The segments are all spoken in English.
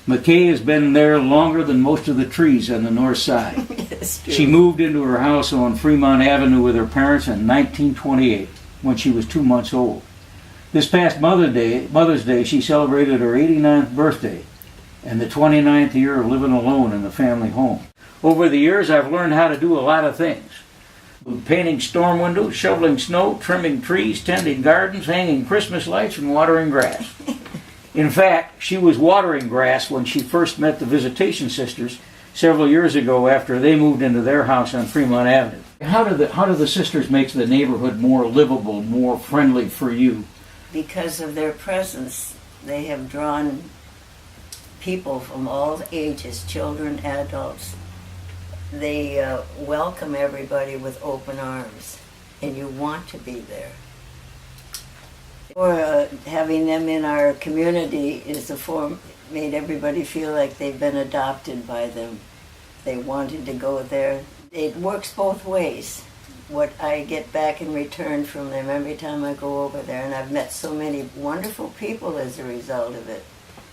McKay has been there longer than most of the trees on the north side. Yes, true. She moved into her house on Fremont Avenue with her parents in 1928 when she was 2 months old. This past Mother's Day, she celebrated her 89th birthday and the 29th year of living alone in the family home. Over the years, I've learned how to do a lot of things. Painting storm windows, shoveling snow, trimming trees, tending gardens, hanging Christmas lights, and watering grass. In fact, she was watering grass when she first met the Visitation Sisters several years ago after they moved into their house on Fremont Avenue. How do the sisters make the neighborhood more livable, more friendly for you? Because of their presence, they have drawn people from all ages, children, adults. They welcome everybody with open arms, and you want to be there. Or having them in our community is a form, made everybody feel like they've been adopted by them. They wanted to go there. It works both ways. What I get back in return from them every time I go over there, and I've met so many wonderful people as a result of it.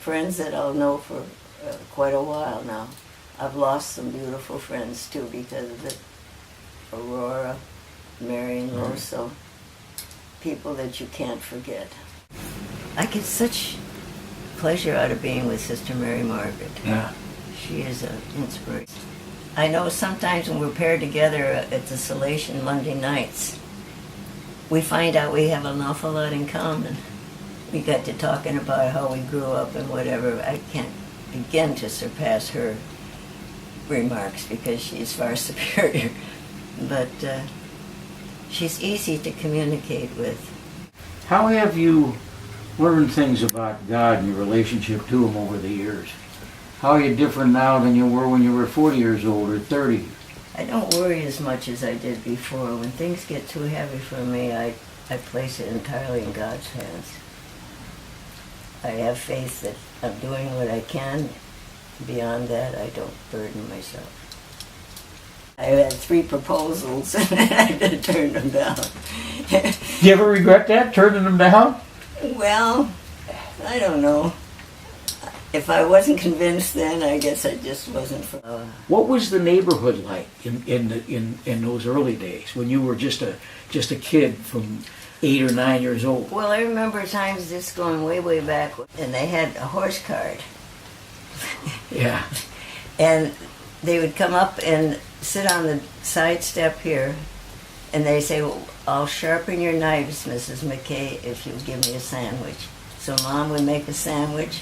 Friends that I'll know for quite a while now. I've lost some beautiful friends too because of it. Aurora, Mary and Loso, people that you can't forget. I get such pleasure out of being with Sister Mary Margaret. Yeah. She is an inspiration. I know sometimes when we're paired together at the Salation Monday nights, we find out we have an awful lot in common. We got to talking about how we grew up and whatever. I can't begin to surpass her remarks because she's far superior. But she's easy to communicate with. How have you learned things about God and your relationship to Him over the years? How are you different now than you were when you were 40 years old or 30? I don't worry as much as I did before. When things get too heavy for me, I place it entirely in God's hands. I have faith that I'm doing what I can. Beyond that, I don't burden myself. I had 3 proposals and I turned them down. Do you ever regret that, turning them down? Well, I don't know. If I wasn't convinced then, I guess I just wasn't. What was the neighborhood like in those early days when you were just a kid from 8 or 9 years old? Well, I remember times just going way back, and they had a horse cart. Yeah. And they would come up and sit on the side step here, and they say, well, I'll sharpen your knives, Mrs. McKay, if you'll give me a sandwich. So Mom would make a sandwich,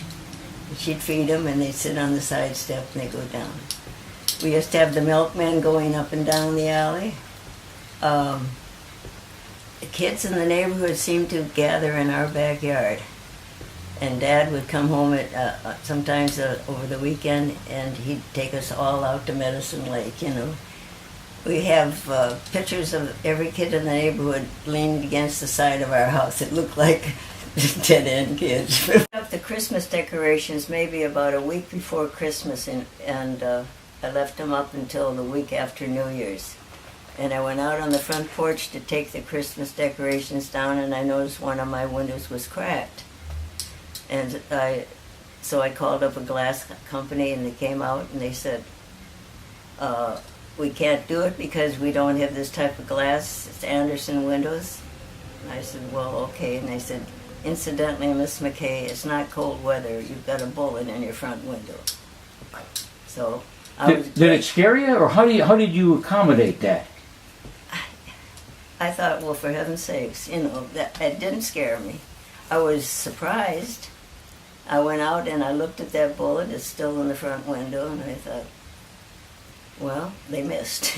and she'd feed them, and they'd sit on the side step, and they'd go down. We used to have the milkmen going up and down the alley. The kids in the neighborhood seemed to gather in our backyard. And Dad would come home at sometimes over the weekend, and he'd take us all out to Medicine Lake, you know. We have pictures of every kid in the neighborhood leaned against the side of our house. It looked like dead-end kids. We put up the Christmas decorations maybe about a week before Christmas, and I left them up until the week after New Year's. And I went out on the front porch to take the Christmas decorations down, and I noticed one of my windows was cracked. And so I called up a glass company, and they came out and they said, we can't do it because we don't have this type of glass. It's Anderson windows. And I said, well, okay. And they said, incidentally, Miss McKay, it's not cold weather. You've got a bullet in your front window. So did it scare you, or how did you accommodate that? I thought, well, for heaven's sakes, you know, that didn't scare me. I was surprised. I went out and I looked at that bullet. It's still in the front window, and I thought, well, they missed.